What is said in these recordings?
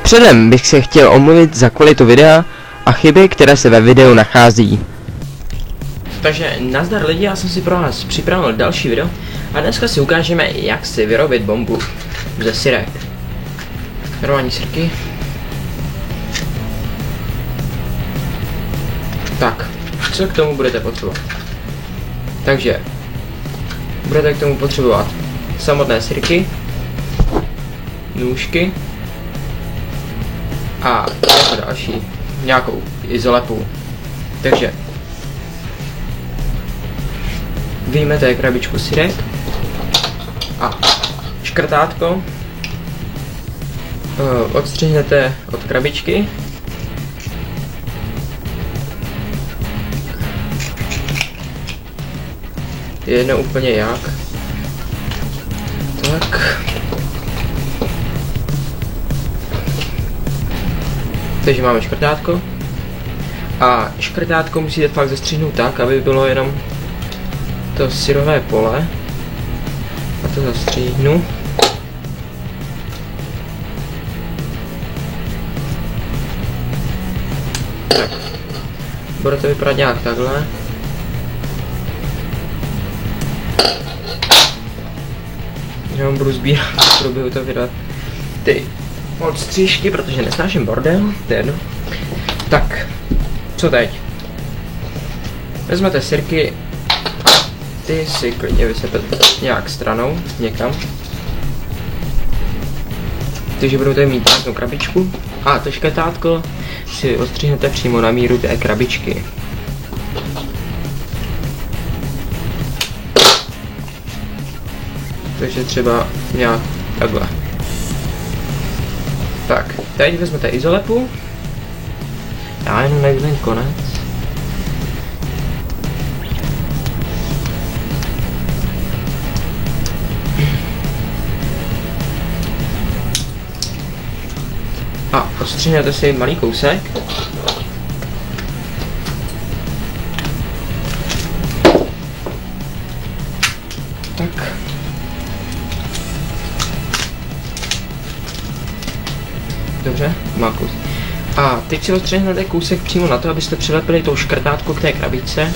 Předem bych se chtěl omluvit za kvalitu videa a chyby, které se ve videu nachází. Takže nazdar lidi, já jsem si pro vás připravil další video a dneska si ukážeme, jak si vyrobit bombu ze syrek. Normální syrky. Tak, co k tomu budete potřebovat? Takže budete k tomu potřebovat samotné syrky, nůžky a jako další nějakou izolepu. Takže vyjmete krabičku syrek a škrtátko odstřihnete od krabičky . Je jedno úplně jak. Tak. Takže máme škrtátko. A škrtátko musíte fakt zastřihnout tak, aby bylo jenom to syrové pole. A to zastříhnu. Tak. Bude to vypadat nějak takhle. Já vám budu sbírat v průběhu toho videa ty odstřížky, protože nesnáším bordel, to je jedno. Tak, co teď? Vezmete syrky a ty si klidně vysypete nějak stranou, někam. Takže budete mít nějakou krabičku a to škrtátko si odstříhnete přímo na míru té krabičky. Takže třeba nějak takhle. Tak, teď vezmete izolepu. Já jenom najdu ten konec. A odstřihnete si malý kousek. Tak. Dobře, má kus. A teď si odstřihnete kousek přímo na to, abyste přilepili tou škrtátku k té krabičce.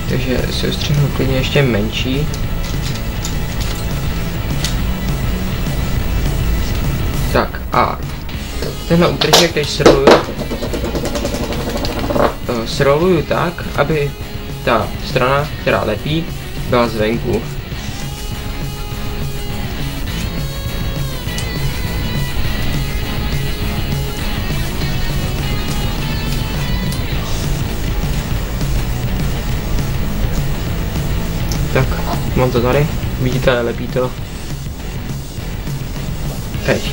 Takže si odstřihnu klidně ještě menší. Tak a tenhle útržek teď sroluju tak, aby ta strana, která lepí, byla zvenku. Tak, mám to tady, vidíte, lepí to. Teď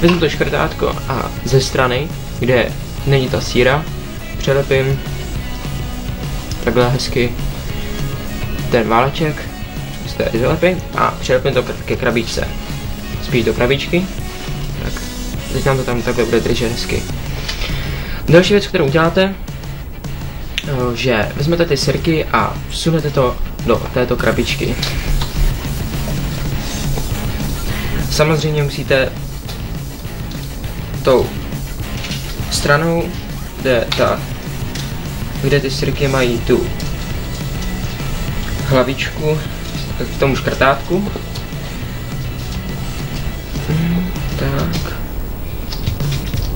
vezmu to škrtátko a ze strany, kde není ta síra, přelepím takhle hezky ten váleček z té izolepy a přilepím to ke krabičce. Spíš do krabičky. Tak, teď nám to tam takhle bude držet hezky. Další věc, kterou uděláte, že vezmete ty syrky a vsunete to do této krabičky. Samozřejmě musíte tou stranou, kde ty syrky mají tu hlavičku k tomu škrtátku. Tak.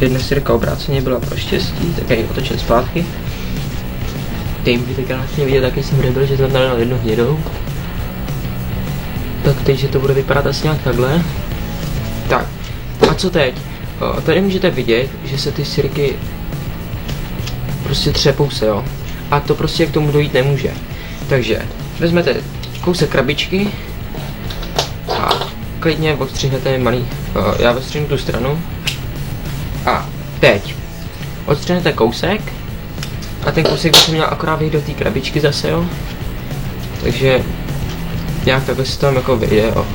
Jedna syrka obráceně byla pro štěstí, tak já ji otočím zpátky. Teď můžete krásně vidět, jaký jsem nebyl, že jsem nalil jednu hnědou. Tak teď, že to bude vypadat asi nějak takhle. Tak, a co teď? Tady můžete vidět, že se ty syrky prostě třepou se, jo. A to prostě k tomu dojít nemůže. Takže vezmete kousek krabičky a klidně odstřihnete malý, já odstřihnu tu stranu. A teď odstřihnete kousek a ten kousek by se měl akorát vyjít do té krabičky zase, jo. Takže nějak takhle se tam jako vyjde, jo.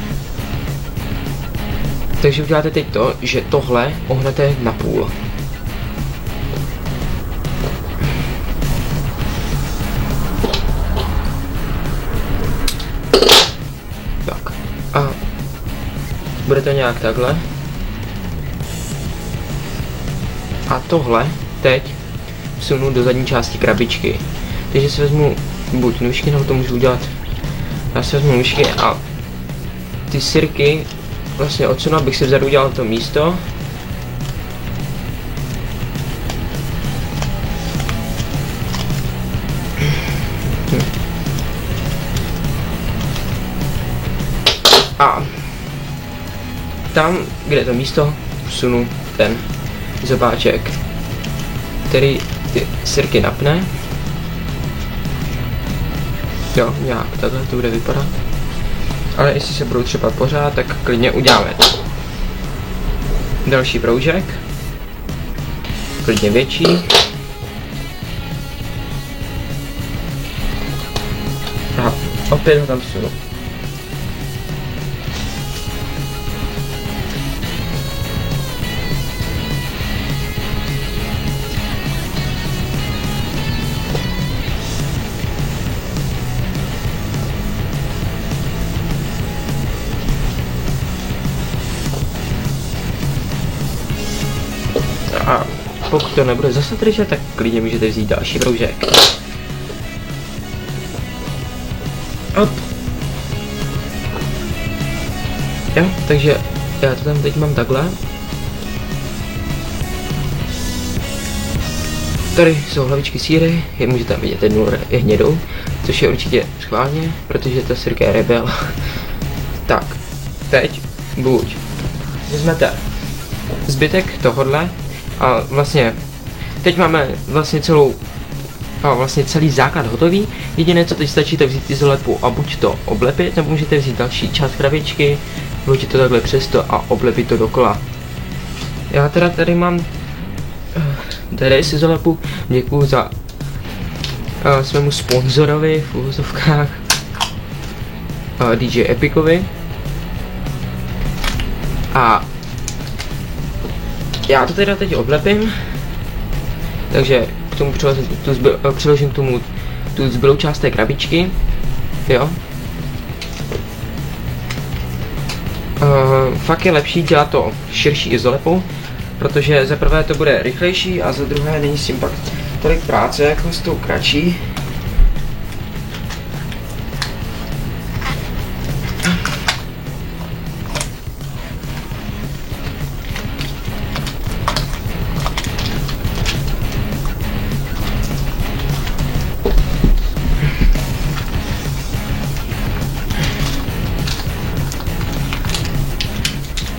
Takže uděláte teď to, že tohle ohnete na půl. Tak. A bude to nějak takhle. A tohle teď vsunu do zadní části krabičky. Takže si vezmu buď nůžky, nebo to můžu udělat. Já si vezmu nůžky a ty sirky vlastně odsunu, abych si vzadu udělal to místo. A tam, kde je to místo, vsunu ten zobáček, který ty sirky napne. Jo, nějak takhle to bude vypadat. Ale jestli se budou třeba pořád, tak klidně uděláme další proužek. Klidně větší. A opět ho tam vsunu. A pokud to nebude zase držet, tak klidně můžete vzít další proužek. Op. Jo, takže já to tam teď mám takhle. Tady jsou hlavičky sýry, je můžete tam vidět jednu je hnědou, což je určitě schválně, protože ta syrka je rebel. Tak, teď buď vezmete zbytek tohodle a vlastně teď máme vlastně celý základ hotový. Jediné, co teď stačí, tak vzít izolepu a buď to oblepit, nebo můžete vzít další část krabičky, vložit to takhle přes to a oblepit to dokola. Já teda tady mám tady izolepu, děkuju za svému sponzorovi v uvozovkách DJ Epicovi. A já to teda teď oblepím, takže k tomu přiložím k tomu tu zbylou část té krabičky, jo. Fakt je lepší dělat to širší izolepou, protože za prvé to bude rychlejší a za druhé není s tím pak tolik práce jako s tou kratší.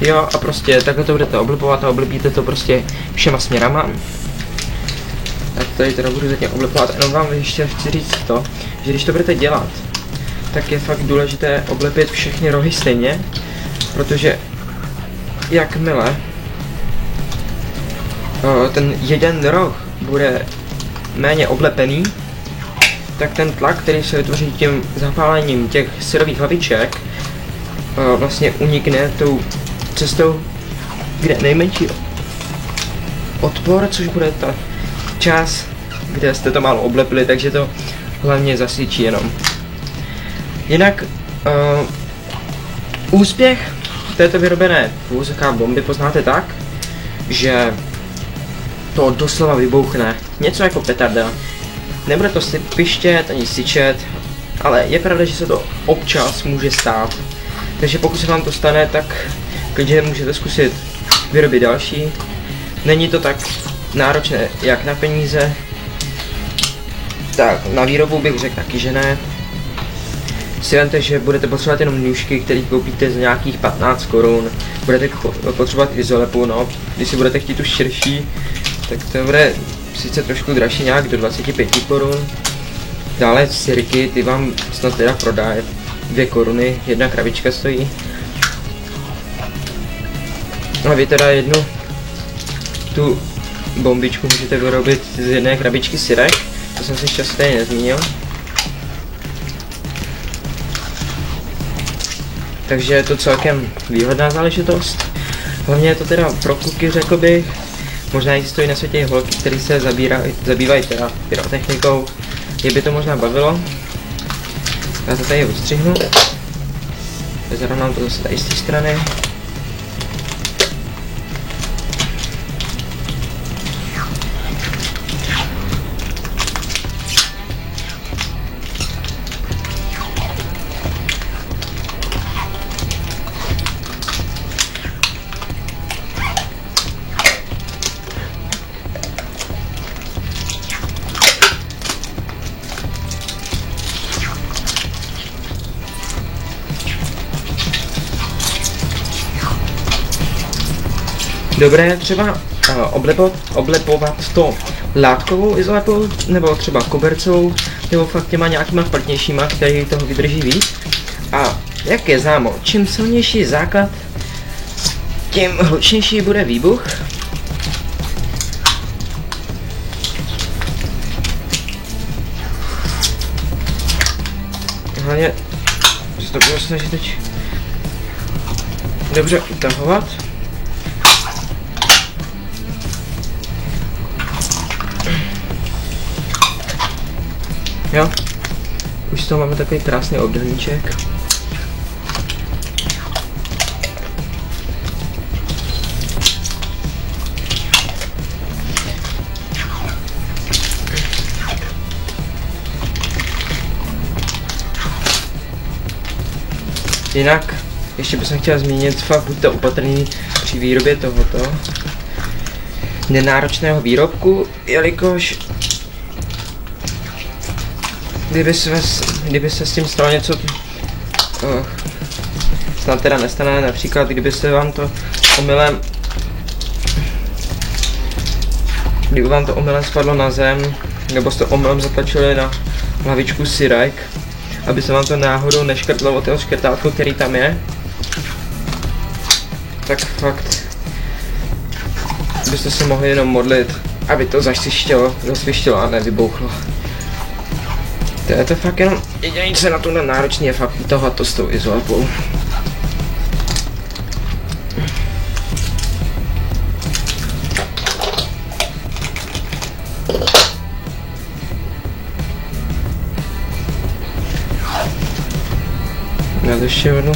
Jo, a prostě takhle to budete oblepovat a oblepíte to prostě všema směrama. Tak tady teda budu zatím oblepovat, jenom vám ještě chci říct to, že když to budete dělat, tak je fakt důležité oblepit všechny rohy stejně, protože jakmile ten jeden roh bude méně oblepený, tak ten tlak, který se vytvoří tím zapálením těch syrových hlaviček, vlastně unikne tou cestou, kde nejmenší odpor, což bude ta část, kde jste to málo oblepili, takže to hlavně zasyčí jenom. Jinak úspěch této vyrobené bomby poznáte tak, že to doslova vybouchne. Něco jako petarda. Nebude to pištět ani syčet, ale je pravda, že se to občas může stát. Takže pokud se vám to stane, tak klidně můžete zkusit vyrobit další. Není to tak náročné jak na peníze, tak na výrobu bych řekl taky, že ne. Si vemte, že budete potřebovat jenom nůžky, které koupíte za nějakých 15 korun. Budete potřebovat izolepu, no. Když si budete chtít tu širší, tak to bude sice trošku dražší, nějak do 25 korun. Dále sirky, ty vám snad teda prodají 2 koruny, jedna krabička stojí. A vy teda jednu tu bombičku můžete vyrobit z jedné krabičky syrek, to jsem si ještě tady nezmínil. Takže je to celkem výhodná záležitost. Hlavně je to teda pro kluky, řekl bych. Možná existují na světě holky, které se zabývají teda pyrotechnikou. Je by to možná bavilo. Já to tady odstřihnu. Zarovnám to zase tady z té strany. dobré třeba oblepovat to látkovou izolepou, nebo třeba kobercovou, nebo fakt těma nějakýma kvalitnějšíma, který toho vydrží víc. A jak je známo, čím silnější základ, tím hlučnější bude výbuch. Hlavně se to budu snažit teď dobře utahovat. Jo, už z toho máme takový krásný obdelníček. Jinak, ještě bych chtěl zmínit, fakt buďte opatrný při výrobě tohoto nenáročného výrobku, jelikož kdyby se s tím stalo něco, snad teda nestane, například kdyby se vám to omylem spadlo na zem, nebo jste omylem zatlačili na hlavičku syrek, aby se vám to náhodou neškrtlo od toho škrtátku, který tam je, tak fakt byste se mohli jenom modlit, aby to zasvištělo a nevybouchlo. To je to fakt jenom jediné, co na tohle náročný, je fakt tohoto s tou izolepou. Já to ještě hodnu.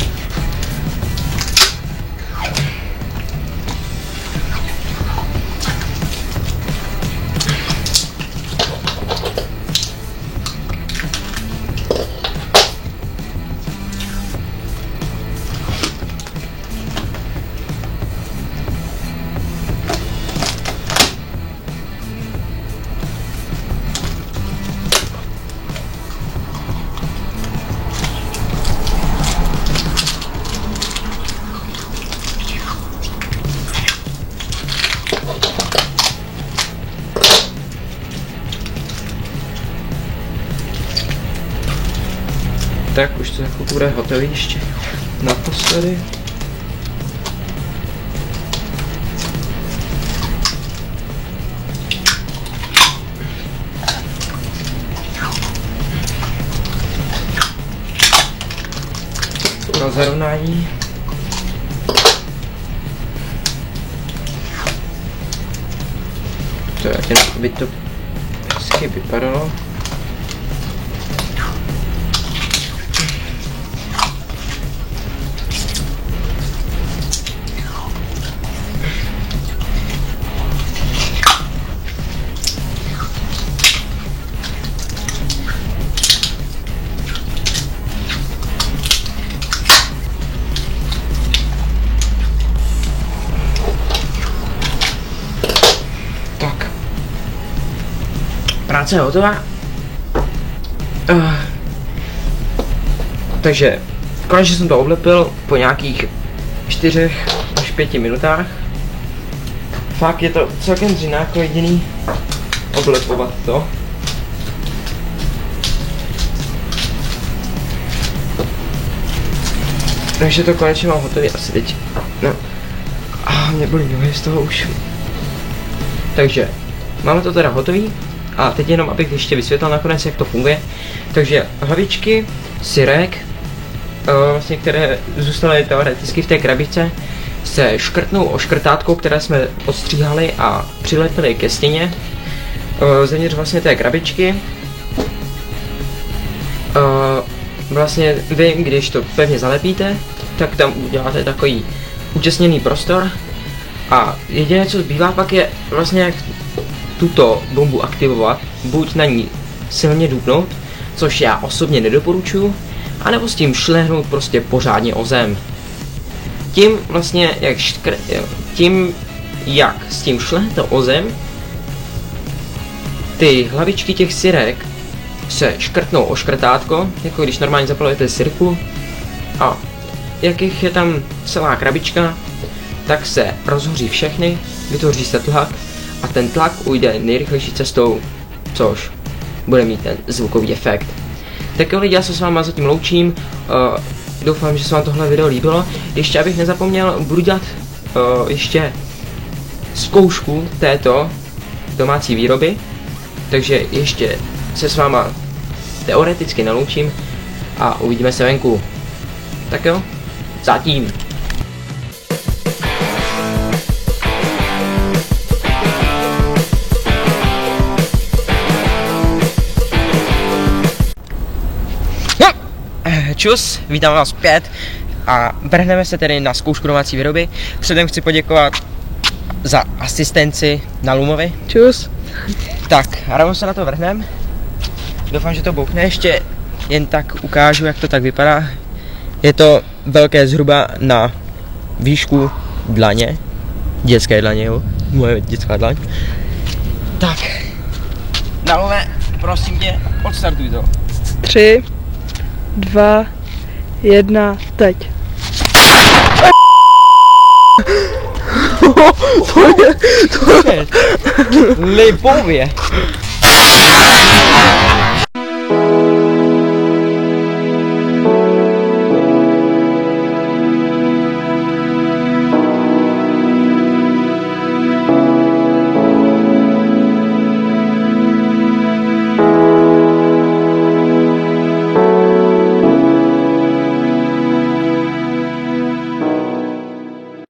Tak už to jako bude hotový ještě naposledy. Na zarovnání. To je jen, aby to hezky vypadalo. Práce je hotová. Takže konečně jsem to oblepil po nějakých 4 až 5 minutách. Fakt je to celkem dřina jako jediný oblepovat to. Takže to konečně mám hotový asi teď. No. Mě bolí nohy z toho už. Takže máme to teda hotový. A teď jenom abych ještě vysvětlil nakonec, jak to funguje. Takže hlavičky syrek, vlastně, které zůstaly teoreticky v té krabičce, se škrtnou o škrtátko, které jsme odstříhali a přilepili ke stěně zevnitř vlastně té krabičky. Vlastně vy, když to pevně zalepíte, tak tam uděláte takový utěsněný prostor a jediné, co zbývá pak, je vlastně tuto bombu aktivovat, buď na ní silně dupnout, což já osobně nedoporučuji, anebo s tím šlehnout prostě pořádně o zem. Tím vlastně, jak s tím šlehnete o zem, ty hlavičky těch syrek se škrtnou o škrtátko, jako když normálně zapalujete syrku, a jak je tam celá krabička, tak se rozhoří všechny, vytvoří se tlak a ten tlak ujde nejrychlejší cestou, což bude mít ten zvukový efekt. Tak jo lidi, já se s váma zatím loučím, doufám, že se vám tohle video líbilo. Ještě abych nezapomněl, budu dělat ještě zkoušku této domácí výroby, takže ještě se s váma teoreticky naloučím a uvidíme se venku. Tak jo, zatím. Čus, vítám vás zpět a vrhneme se tedy na zkoušku domácí výroby. Předem chci poděkovat za asistenci na Lumovi. Čus. Tak, rovnou se na to vrhneme. Doufám, že to bouchne. Ještě jen tak ukážu, jak to tak vypadá. Je to velké zhruba na výšku dlaně. Dětské dlaně, jo. Moje dětská dlaň. Tak, na Lume, prosím tě, odstartuj to. 3, 2, 1, teď. To je libově.